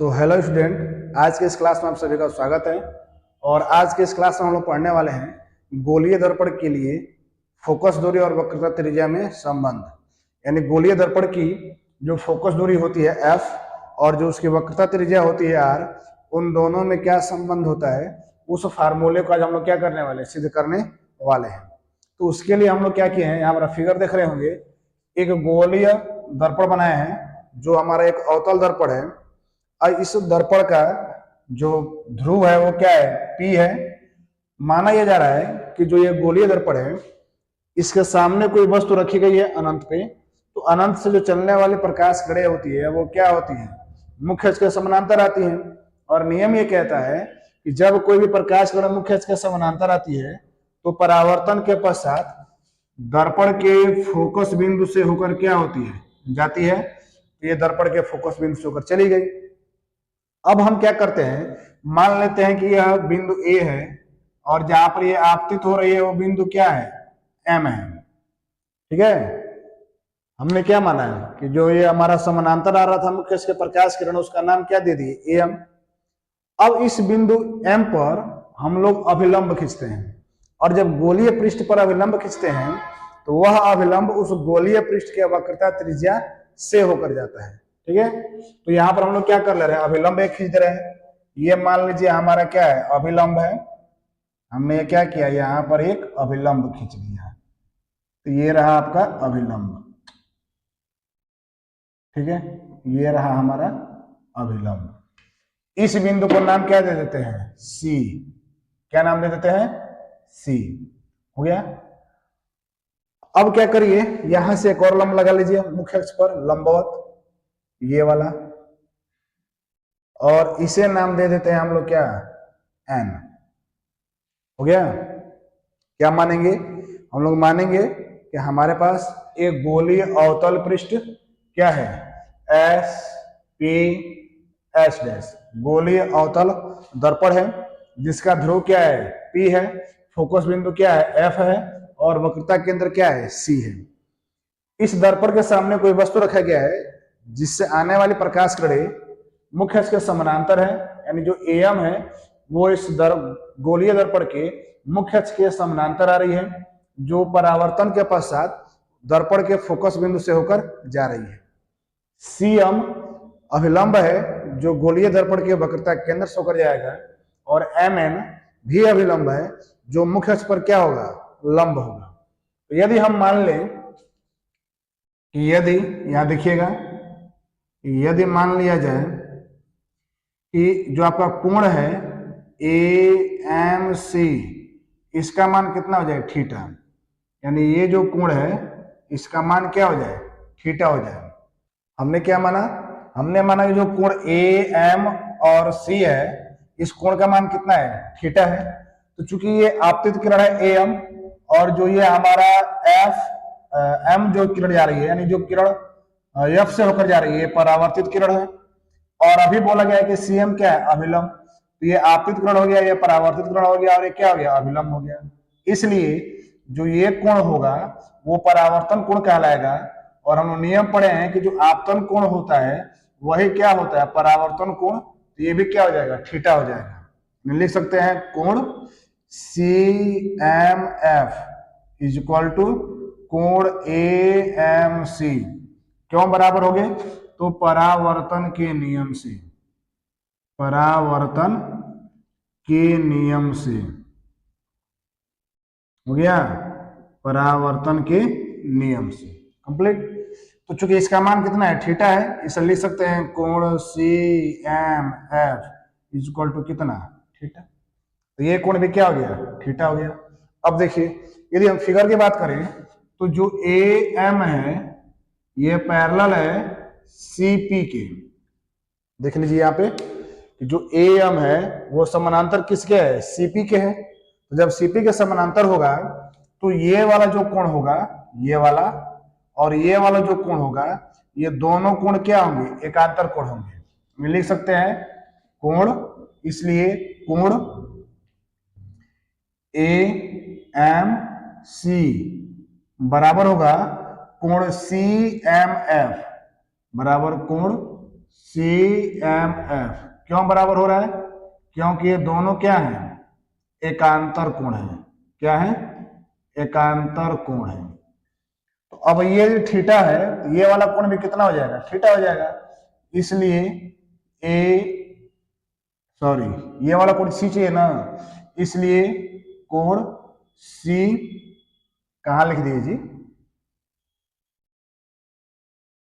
तो hello student, आज के इस क्लास में आप सभी का स्वागत है। और आज के इस क्लास में हम लोग पढ़ने वाले हैं गोलीय दर्पण के लिए फोकस दूरी और वक्रता त्रिज्या में संबंध। यानी गोलीय दर्पण की जो फोकस दूरी होती है f और जो उसकी वक्रता त्रिज्या होती है r, उन दोनों में क्या संबंध होता है, उस फार्मूले को आज हम लोग क्या करने वाले हैं, सिद्ध करने वाले हैं। तो उसके लिए हम लोग क्या किए हैं, यहाँ पर फिगर देख रहे होंगे, एक गोलीय दर्पण बनाए हैं जो हमारा एक अवतल दर्पण है। और इस दर्पण का जो ध्रुव है वो क्या है, P है। माना यह जा रहा है कि जो ये गोलीय दर्पण है, इसके सामने कोई वस्तु रखी गई है अनंत पे, तो अनंत से जो चलने वाली प्रकाश किरणें होती है वो क्या होती है, मुख्य अक्ष के समानांतर आती है। और नियम ये कहता है कि जब कोई भी प्रकाश किरण मुख्य अक्ष के समानांतर आती है तो परावर्तन के पश्चात दर्पण के फोकस बिंदु से होकर क्या होती है, जाती है। तो ये दर्पण के फोकस बिंदु से होकर चली गई। अब हम क्या करते हैं, मान लेते हैं कि यह बिंदु ए है और जहां पर ये आपतित हो रही है वो बिंदु क्या है, एम है। ठीक है, हमने क्या माना है कि जो ये हमारा समानांतर आ रहा था मुख्य अक्ष के प्रकाश किरण, उसका नाम क्या दे दिए, एम। अब इस बिंदु एम पर हम लोग अभिलंब खींचते हैं, और जब गोलीय पृष्ठ पर अभिलंब खींचते हैं तो वह अभिलंब उस गोलीय पृष्ठ के वक्रता त्रिज्या से होकर जाता है। ठीक है, तो यहाँ पर हम लोग क्या कर ले रहे हैं, अभिलंब एक खींच रहे हैं। ये मान लीजिए हमारा क्या है, अभिलंब है। हमने क्या किया, यहाँ पर एक अभिलंब खींच लिया, तो ये रहा आपका अभिलंब। ठीक है, ये रहा हमारा अभिलंब। इस बिंदु को नाम क्या दे देते हैं, सी। क्या नाम दे देते हैं, सी। हो गया। अब क्या करिए, यहां से एक और लंब लगा लीजिए मुख्य अक्ष पर लंबवत, ये वाला, और इसे नाम दे देते हैं हम लोग क्या, एन। हो गया। क्या मानेंगे, हम लोग मानेंगे कि हमारे पास एक गोलीय अवतल पृष्ठ क्या है, एस पी एच डैश, गोलीय अवतल दर्पण है जिसका ध्रुव क्या है, पी है, फोकस बिंदु क्या है, एफ है, और वक्रता केंद्र क्या है, सी है। इस दर्पण के सामने कोई वस्तु रखा गया है जिससे आने वाली प्रकाश किरणें मुख्य अक्ष के समानांतर है। यानी जो एम है वो इस गोलीय दर्पण के मुख्य अक्ष के समानांतर आ रही है, जो परावर्तन के पश्चात दर्पण के फोकस बिंदु से होकर जा रही है। सीएम अभिलंब है जो गोलीय दर्पण के वक्रता केंद्र से होकर जाएगा, और एम एन भी अभिलंब है जो मुख्य अक्ष पर क्या होगा, लंब होगा। तो यदि हम मान लें कि यदि, यहां देखिएगा, यदि मान लिया जाए कि जो आपका कोण है ए एम सी, इसका मान कितना हो जाए, थीटा। यानी ये जो कोण है इसका मान क्या हो जाए, थीटा हो जाए। हमने क्या माना, हमने माना कि जो कोण ए एम और सी है, इस कोण का मान कितना है, थीटा है। तो चूंकि ये आपतित किरण है ए एम, और जो ये हमारा एफ एम जो किरण जा रही है, यानी जो किरण एफ से होकर जा रही है, परावर्तित किरण है। और अभी बोला गया है कि सीएम क्या है, अभिलंब। तो ये आपतित किरण हो गया, ये परावर्तित किरण हो गया, और ये क्या हो गया, अभिलंब हो गया। इसलिए जो ये कोण होगा वो परावर्तन कोण कहलाएगा। और हम नियम पढ़े हैं कि जो आपतन कोण होता है वही क्या होता है, परावर्तन कोण। तो ये भी क्या हो जाएगा, थीटा हो जाएगा। लिख सकते हैं कोण C M F is equal to कोण ए एम सी। क्यों बराबर हो गए, तो परावर्तन के नियम से, परावर्तन के नियम से। हो गया, परावर्तन के नियम से कंप्लीट। तो चूंकि इसका मान कितना है, थीटा है, इसे लिख सकते हैं कोण C M F is equal to कितना, थीटा। तो ये कोण भी क्या हो गया, थीटा हो गया। अब देखिए, यदि हम फिगर की बात करें तो जो ए एम है ये पैरेलल है सीपी के। देख लीजिए यहाँ पे, जो ए एम है वो समानांतर किसके है, सीपी के है। तो जब सीपी के समानांतर होगा तो ये वाला जो कोण होगा, ये वाला, और ये वाला जो कोण होगा, ये दोनों कोण क्या होंगे, एकांतर कोण होंगे। हम लिख सकते हैं कोण, इसलिए कोण ए एम सी बराबर होगा कोण सी एम एफ बराबर कोण CMF क्यों बराबर हो रहा है? क्योंकि ये दोनों क्या है? एकांतर कोण है। क्या है? एकांतर कोण है। तो अब ये जो थीटा है, ये वाला कोण भी कितना हो जाएगा? थीटा हो जाएगा। इसलिए ये वाला कोण सी चाहिए ना, इसलिए कोण सी कहां लिख दिए जी?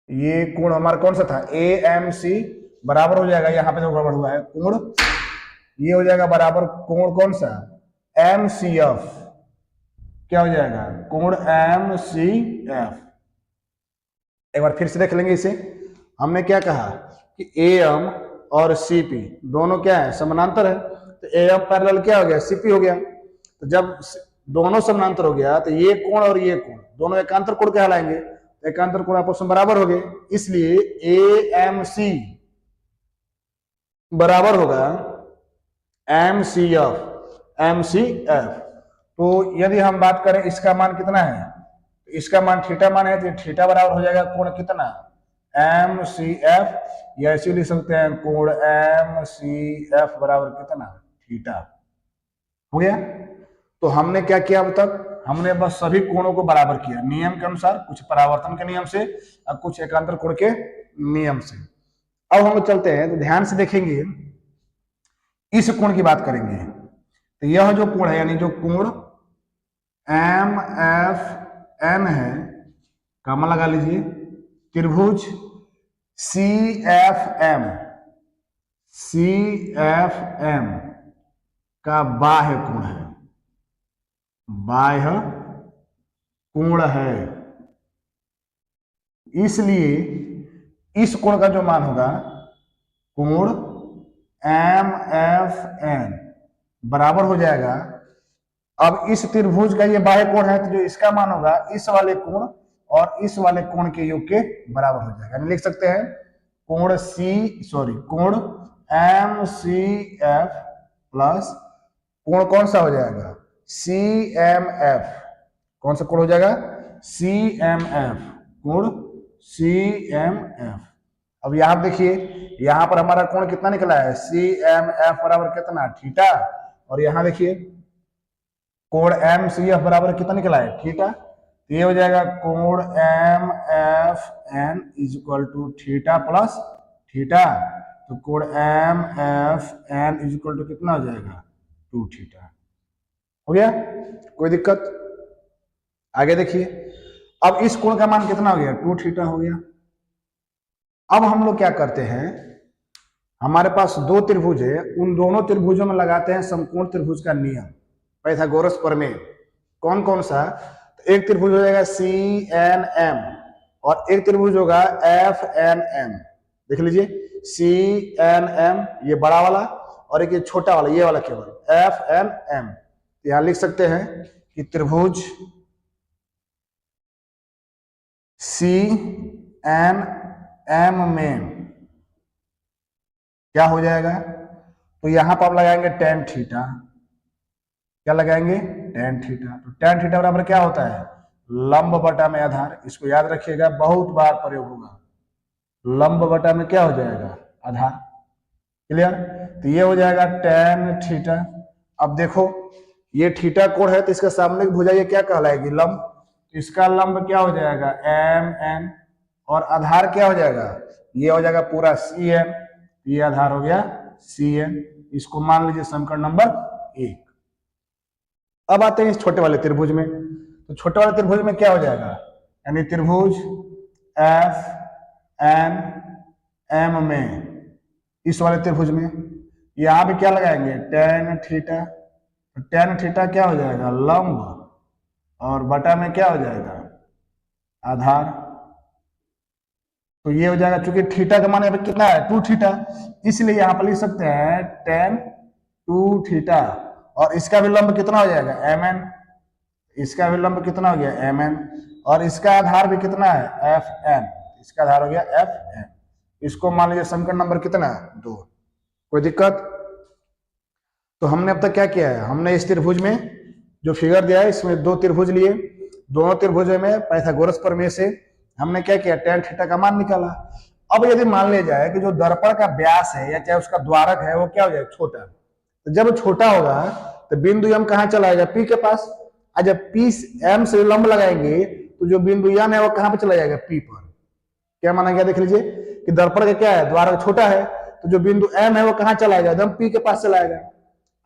ये कोण हमारा कौन सा था? AMC बराबर हो जाएगा, यहाँ पे जो गड़बड़ हुआ है कोण, ये हो जाएगा बराबर कोण कौन सा? MCF। क्या हो जाएगा? कोण MCF। एक बार फिर से देख लेंगे इसे। हमने क्या कहा कि AM और CP दोनों क्या है? समानांतर है। तो AM पैरेलल क्या हो गया? CP हो गया। तो जब दोनों समानांतर हो गया तो ये कोण और ये कोण दोनों एकांतर कोण कहलाएंगे। एकांतर कोण आपस में बराबर हो गए, इसलिए AMC बराबर होगा MCF। तो यदि हम बात करें इसका मान कितना है, तो इसका मान थीटा मान है, तो थीटा बराबर हो जाएगा कोण कितना? MCF। या ऐसे लिख सकते हैं कोण MCF बराबर कितना? थीटा। हो गया। तो हमने क्या किया अब तक? हमने बस सभी कोणों को बराबर किया नियम के अनुसार, कुछ परावर्तन के नियम से और कुछ एकांतर कोण के नियम से। अब हम चलते हैं, तो ध्यान से देखेंगे, इस कोण की बात करेंगे। तो यह जो कोण है, यानी जो कोण MFN है, कॉमा लगा लीजिए, त्रिभुज CFM का बाह्य कोण है। बाह्य कोण है, इसलिए इस कोण का जो मान होगा, कोण MFN बराबर हो जाएगा। अब इस त्रिभुज का ये बाह्य कोण है, तो जो इसका मान होगा इस वाले कोण और इस वाले कोण के योग के बराबर हो जाएगा। लिख सकते हैं कोण कोण MCF प्लस कोण कौन सा हो जाएगा? CMF। कौन सा कोण हो जाएगा? CMF। कोण CMF। अब यहां देखिए, यहां पर हमारा कोण कितना निकला है? CMF बराबर कितना? थीटा। और यहां देखिए कोण MCF बराबर कितना निकला है? थीटा। तो ये हो जाएगा कोण MFN is equal to theta plus theta. तो कोण MFN इज इक्वल टू कितना हो जाएगा? 2 थीटा। हो गया? कोई दिक्कत? आगे देखिए, अब इस कोण का मान कितना हो गया? 2 थीटा हो गया। अब हम लोग क्या करते हैं, हमारे पास दो त्रिभुज है, उन दोनों त्रिभुजों में लगाते हैं समकोण त्रिभुज का नियम, पाइथागोरस प्रमेय। कौन कौन सा? तो एक त्रिभुज हो जाएगा CNM और एक त्रिभुज होगा FNM। देख लीजिए, CNM ये बड़ा वाला और एक ये छोटा वाला, ये वाला केवल FNM। यहां लिख सकते हैं कि त्रिभुज CNM में क्या हो जाएगा? तो यहां पर आप लगाएंगे tan थीटा। क्या लगाएंगे? tan theta. तो tan थीटा बराबर क्या होता है? लंब बटा में आधार। इसको याद रखिएगा, बहुत बार प्रयोग होगा। लंब बटा में क्या हो जाएगा? आधार। क्लियर? तो ये हो जाएगा tan थीटा। अब देखो, ये थीटा कोण है, तो इसका सामने की भुजा ये क्या कहलाएगी? लंब। तो इसका लंब क्या हो जाएगा? MN। और आधार क्या हो जाएगा? ये हो जाएगा पूरा CN। ये आधार हो गया CN। इसको मान लीजिए समीकरण नंबर 1। अब आते हैं इस छोटे वाले त्रिभुज में। तो छोटे वाले त्रिभुज में क्या हो जाएगा? यानी त्रिभुज FNM में, इस वाले त्रिभुज में यहां भी क्या लगाएंगे? tan theta. तो tan थीटा क्या हो जाएगा? लंब। और बटा में क्या हो जाएगा? आधार। तो ये हो जाएगा, चूंकि थीटा का मान यहाँ पे कितना है? 2 थीटा, इसलिए यहां पर लिख सकते हैं tan 2 थीटा। और इसका भी लंब कितना हो जाएगा? MN। इसका भी लंब कितना हो गया? MN। और इसका आधार भी कितना है? FN। इसका आधार हो गया FN। इसको मान लीजिए समीकरण नंबर कितना है? 2। कोई दिक्कत? तो हमने अब तक क्या किया है, हमने इस त्रिभुज में जो फिगर दिया है, इसमें दो त्रिभुज लिए, दोनों त्रिभुजों में पाइथागोरस प्रमेय से हमने क्या किया? tan थीटा का मान निकाला। अब यदि मान लिया जाए कि जो दर्पण का व्यास है या चाहे उसका द्वारक है वो क्या हो जाएगा, छोटा, तो जब छोटा होगा तो बिंदु एम कहां चला जाएगा, पी के पास। और जब पी एम से लंब लगाएंगे तो जो बिंदु एन है वो कहां पर चला जाएगा, पी पर। क्या माना गया, देख लीजिए कि दर्पण का क्या है, द्वारक छोटा है, तो जो बिंदु एम है वो कहां चला जाएगा, एकदम पी के पास चला जाएगा।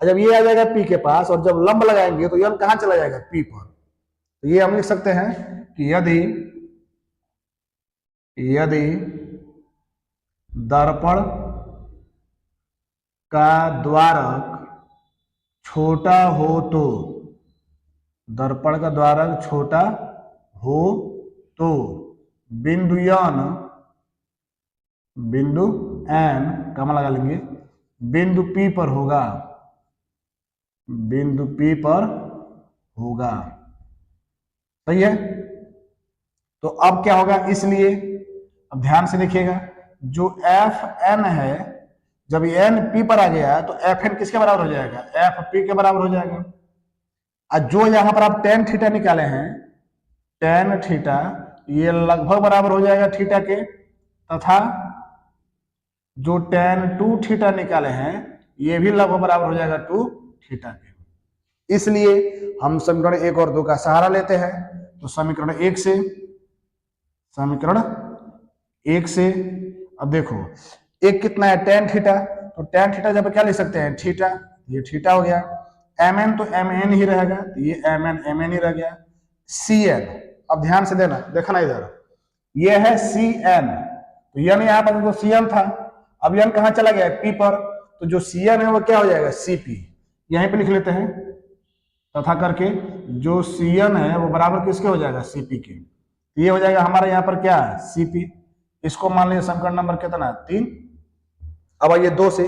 और जब ये आ जाएगा पी के पास और जब लंब लगाएंगे तो एम कहां चला जाएगा, पी पर। तो ये हम लिख सकते हैं कि यदि दर्पण का द्वारक छोटा हो तो, दर्पण का द्वारक छोटा हो तो बिंदु एन कमा लगा लेंगे, बिंदु पी पर होगा, बिंदु पी पर होगा। सही है। तो अब क्या होगा, इसलिए अब ध्यान से देखिएगा, जो एफ एन है, जब एन पी पर आ गया तो एफ एन किसके बराबर हो जाएगा, एफ पी के बराबर हो जाएगा। और जो यहां पर आप टेन थीटा निकाले हैं, टेन थीटा ये लगभग बराबर हो जाएगा थीटा के, तथा जो टेन टू थीटा निकाले हैं ये भी लगभग बराबर हो जाएगा टू थीटा के। इसलिए हम समीकरण 1 और 2 का सहारा लेते हैं। तो समीकरण 1 से अब देखो एक कितना है, टेन थीटा, तो टेन थीटा जब क्या लिख सकते हैं, थीटा, ये थीटा हो गया। एम एन तो एम एन ही रहेगा, तो ये एम एन ही रह गया। सी एन, अब ध्यान से देखना इधर, ये है सी एन, तो यन यहाँ पर सी एन था, अब यन कहाँ चला गया, पी पर, तो जो सी एन है वो क्या हो जाएगा, सी पी, यहीं पे लिख लेते हैं तथा करके, जो सी एन है वो बराबर किसके हो जाएगा, सी पी के। ये हो जाएगा हमारा यहाँ पर क्या है, सी पी। इसको मान लीजिए समीकरण नंबर कितना है, 3। अब ये 2 से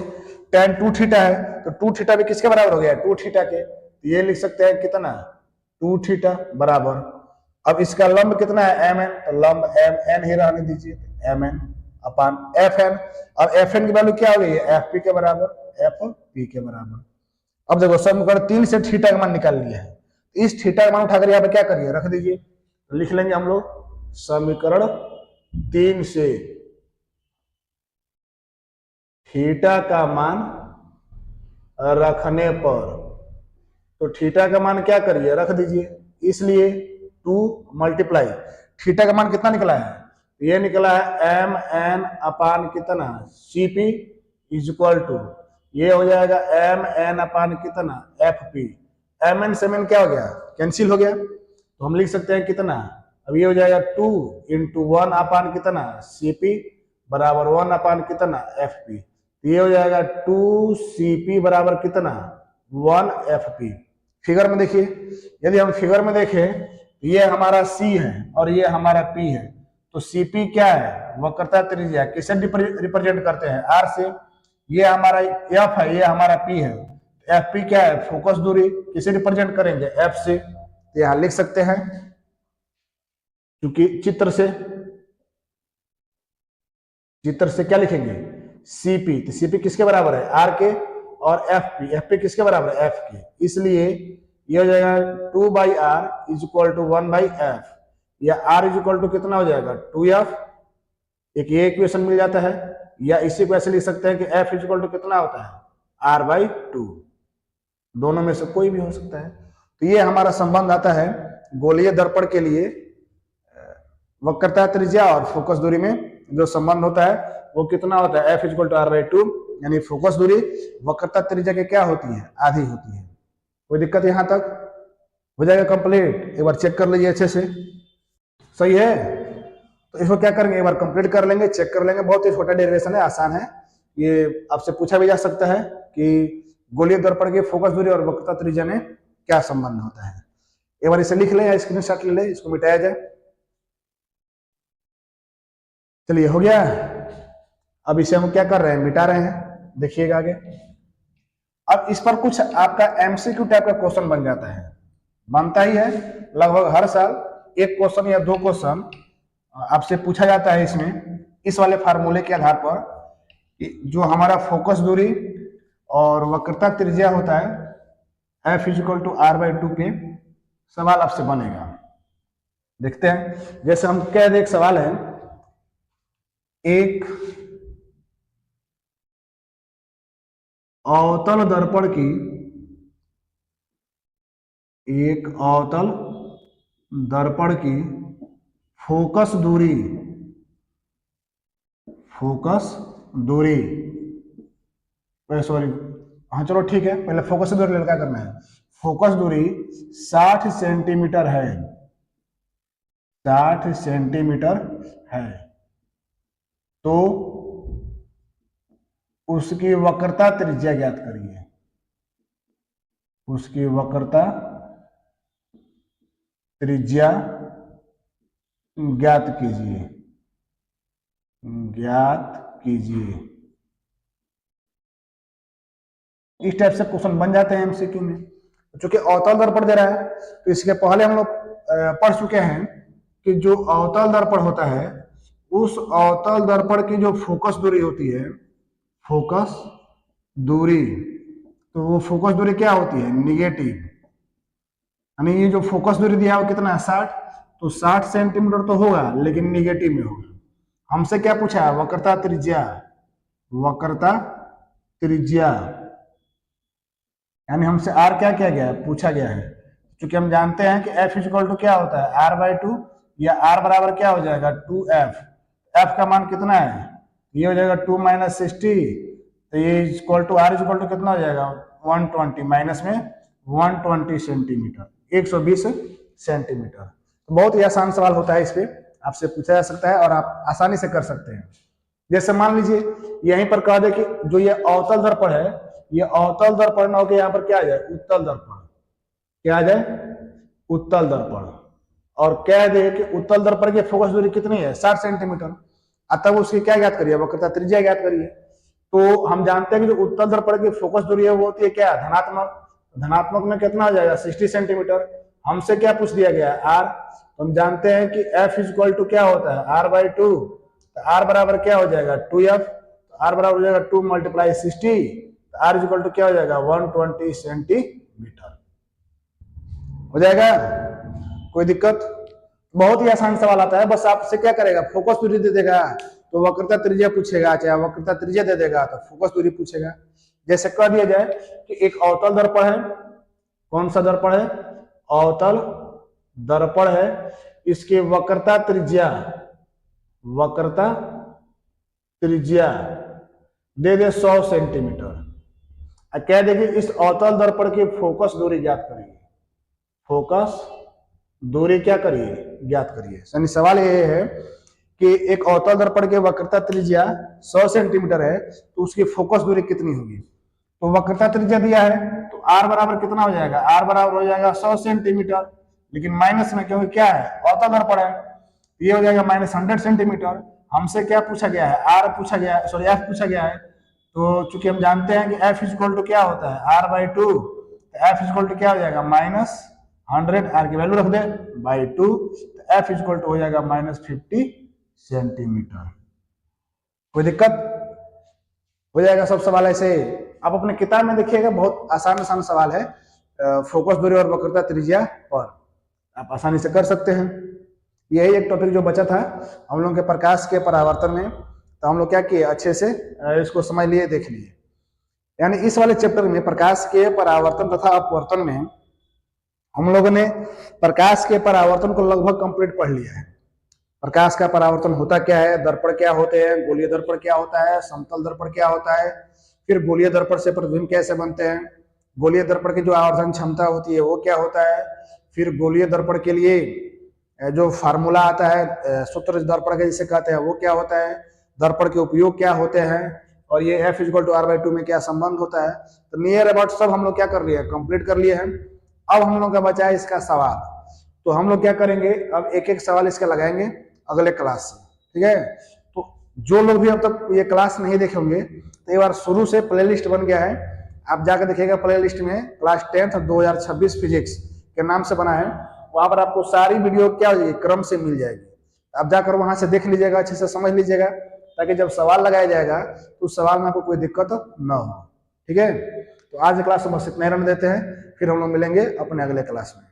टेन टू थीटा है, तो टू थीटा भी किसके बराबर हो गया, टू थीटा के, तो ये लिख सकते हैं कितना, टू थीटा बराबर। अब इसका लंब कितना है, एम एन, तो लंब एम एन ही रहने दीजिए, M N upon F N. अब एफ एन की वैल्यू क्या हो गई है, एफ पी के बराबर, एफ पी के बराबर। अब देखो समीकरण 3 से थीटा का मान निकाल लिया है, इस थीटा का मान उठाकर यहाँ पे क्या करिए, रख दीजिए, तो लिख लेंगे हम लोग समीकरण 3 से थीटा का मान रखने पर, तो थीटा का मान क्या करिए, रख दीजिए, इसलिए 2 मल्टीप्लाई थीटा का मान कितना निकला है, ये निकला है एम एन अपान कितना, C P is equal to, ये हो जाएगा एम एन अपान कितना, एफ पी। एम एन से एम क्या हो गया, कैंसिल हो गया, तो हम लिख सकते हैं कितना, अब ये हो जाएगा 2 इंटू 1 अपान कितना, सी पी बराबर 1 अपान कितना, एफ पी। ये हो जाएगा 2 सी पी बराबर कितना, 1 एफ पी। फिगर में देखिए, यदि हम फिगर में देखें, ये हमारा सी है और ये हमारा पी है, तो सीपी क्या है, वक्रता त्रिज्या, किसे रिप्रेजेंट करते हैं, आर से। ये हमारा एफ है, ये हमारा पी है, एफ पी क्या है, फोकस दूरी, किसे रिप्रेजेंट करेंगे, एफ से। तो यहां लिख सकते हैं, क्योंकि चित्र से क्या लिखेंगे, सीपी, तो सीपी किसके बराबर है, आर के, और एफ पी किसके बराबर है, एफ के। इसलिए ये हो जाएगा 2 by R is equal to 1 by F, या आर इज इक्वल टू कितना हो जाएगा, 2f, एक ये इक्वेशन मिल जाता है। या इसी को ऐसे लिख सकते हैं कि f इज इक्वल टू कितना होता है, r बाई 2, दोनों में से कोई भी हो सकता है। तो ये हमारा संबंध आता है गोलीय दर्पण के लिए, वक्रता त्रिज्या और फोकस दूरी में जो संबंध होता है वो कितना होता है, f is equal to r by 2, यानी फोकस दूरी वक्रता त्रिज्या के क्या होती है, आधी होती है। कोई दिक्कत यहां तक हो जाएगा कंप्लीट, एक बार चेक कर लीजिए अच्छे से, सही है। तो इसको क्या करेंगे, एक बार कंप्लीट कर लेंगे, चेक कर लेंगे, बहुत ही छोटा डेरिवेशन है, आसान है। ये आपसे पूछा भी जा सकता है कि गोलीय दर्पण के फोकस दूरी और वक्रता त्रिज्या में क्या संबंध होता है। एक बार इसे लिख लें या स्क्रीनशॉट ले लें, इसको मिटाया जाए। चलिए हो गया। अब इसे हम क्या कर रहे हैं, मिटा रहे हैं, देखिएगा आगे। अब इस पर कुछ आपका एमसीक्यू टाइप का क्वेश्चन बन जाता है, बनता ही है लगभग हर साल, एक क्वेश्चन या 2 क्वेश्चन आपसे पूछा जाता है इसमें, इस वाले फार्मूले के आधार पर जो हमारा फोकस दूरी और वक्रता त्रिज्या होता है f is equal to r by 2 पे सवाल आपसे बनेगा। देखते हैं, जैसे हम कह दें, एक सवाल है एक अवतल दर्पण की फोकस दूरी सॉरी, हाँ चलो ठीक है, पहले फोकस दूरी क्या करना है। फोकस दूरी 60 सेंटीमीटर है, 60 सेंटीमीटर है, तो उसकी वक्रता त्रिज्या ज्ञात करिए। उसकी वक्रता त्रिज्या ज्ञात कीजिए, इस टाइप से क्वेश्चन बन जाते हैं एमसीक्यू में। चूंकि अवतल दर्पण दे रहा है तो इसके पहले हम लोग पढ़ चुके हैं कि जो अवतल दर्पण होता है उस अवतल दर्पण की जो फोकस दूरी होती है, फोकस दूरी, तो वो फोकस दूरी क्या होती है, निगेटिव। यानी ये जो फोकस दूरी दिया है वो कितना है, 60, तो 60 सेंटीमीटर तो होगा लेकिन निगेटिव में होगा। हमसे क्या पूछा है, वक्रता त्रिज्या, यानी हमसे आर क्या किया गया है, पूछा गया है। क्योंकि हम जानते हैं कि एफ इक्वल टू क्या होता है, r/2, या r बराबर क्या हो जाएगा 2f। f का मान कितना है, ये हो जाएगा 2 - 60, तो ये equal to r equal to कितना हो जाएगा 120, माइनस में 120 सेंटीमीटर, 120 सेंटीमीटर। तो बहुत ही आसान सवाल होता है, इस पे आपसे पूछा जा सकता है और आप आसानी से कर सकते हैं। जैसे मान लीजिए यहीं पर कह दे कि जो ये अवतल दर्पण है, ये अवतल दर्पण ना होकर यहाँ पर क्या आ जाए, उत्तल दर्पण, क्या आ जाए, उत्तल दर्पण, और कह दे कि उत्तल दर्पण की फोकस दूरी कितनी है, 60 सेंटीमीटर। तब उसकी क्या ज्ञात करिए, वक्रता त्रिज्या ज्ञात करिए। तो हम जानते हैं कि जो उत्तल दर्पण की फोकस दूरी है वो होती है क्या, धनात्मक। धनात्मक में कितना हो जाएगा 60 सेंटीमीटर। हमसे क्या पूछ दिया गया है, आर। तो हम जानते हैं कि एफ इक्वल टू क्या होता है, r/2, तो आर बराबर क्या हो जाएगा 2f, तो आर बराबर हो जाएगा 2 × 60, तो आर इक्वल टू क्या हो जाएगा 120 सेंटीमीटर। हो जाएगा, कोई दिक्कत? बहुत ही आसान सवाल आता है, बस आपसे क्या करेगा, फोकस दूरी दे देगा तो वक्रता त्रिज्या पूछेगा, चाहे वक्रता त्रिज्या दे देगा तो फोकस दूरी पूछेगा। जैसे कह दिया जाए कि एक अवतल दर्पण है, कौन सा दर्पण है, अवतल दर्पण है, इसकी वक्रता त्रिज्या दे दे 100 सेंटीमीटर। क्या देखिए, इस अवतल दर्पण की फोकस दूरी ज्ञात करिए, फोकस दूरी क्या करिए, ज्ञात करिए। यानी सवाल ये है कि एक अवतल दर्पण की वक्रता त्रिज्या 100 सेंटीमीटर है, तो उसकी फोकस दूरी कितनी होगी। तो वक्रता त्रिज्या दिया है तो r बराबर कितना हो जाएगा, r बराबर हो जाएगा 100 सेंटीमीटर, लेकिन माइनस में, क्योंकि क्या है, अवतल दर्पण है, ये हो जाएगा -100 सेंटीमीटर। हमसे क्या पूछा गया है, r पूछा गया है, सॉरी f पूछा गया है। तो चूंकि हम जानते हैं कि f इक्वल टू क्या होता है, r/2, तो f इक्वल टू क्या हो जाएगा -100, r की वैल्यू रख दे बाई 2, तो f इक्वल टू हो जाएगा -50 सेंटीमीटर। कोई दिक्कत? हो जाएगा सब सवाल ऐसे। आप अपने किताब में देखिएगा, बहुत आसान सवाल है फोकस दूरी और वक्रता त्रिज्या पर, आप आसानी से कर सकते हैं। यही एक टॉपिक जो बचा था हम लोग के प्रकाश के परावर्तन में, तो हम लोग क्या किए, अच्छे से इसको समझ लिए, देख लिए। यानी इस वाले चैप्टर में प्रकाश के परावर्तन तथा अपवर्तन में हम लोगों ने प्रकाश के परावर्तन को लगभग कंप्लीट पढ़ लिया है। प्रकाश का परावर्तन होता क्या है, दर्पण क्या होते हैं, गोलीय दर्पण क्या होता है, समतल दर्पण क्या होता है, फिर गोलीय दर्पण से प्रतिबिंब कैसे बनते हैं, गोलीय दर्पण की जो आवर्धन क्षमता होती है वो क्या होता है, फिर गोलीय दर्पण के लिए जो फार्मूला आता है, सूत्र दर्पण के जिसे कहते हैं, वो क्या होता है, दर्पण के उपयोग क्या होते हैं, और ये f इक्वल टू r/2 में क्या संबंध होता है। तो नियर अबाउट सब हम लोग क्या कर लिए, कंप्लीट कर लिए हैं। अब हम लोग का बचा है इसका सवाल, तो हम लोग क्या करेंगे, अब एक एक सवाल इसका लगाएंगे अगले क्लास से, ठीक है। तो जो लोग भी अब तक ये क्लास नहीं देखे होंगे, तो एक बार शुरू से प्लेलिस्ट बन गया है, आप जाकर देखिएगा प्लेलिस्ट में, क्लास 10th 2026 फिजिक्स के नाम से बना है, वहां पर आपको सारी वीडियो क्या हो जाएगी, क्रम से मिल जाएगी। आप जाकर वहां से देख लीजिएगा, अच्छे से समझ लीजिएगा, ताकि जब सवाल लगाया जाएगा तो उस सवाल में आपको कोई दिक्कत ना हो, ठीक है। तो आज क्लास में बस इतना ही रहने देते हैं, फिर हम लोग मिलेंगे अपने अगले क्लास में।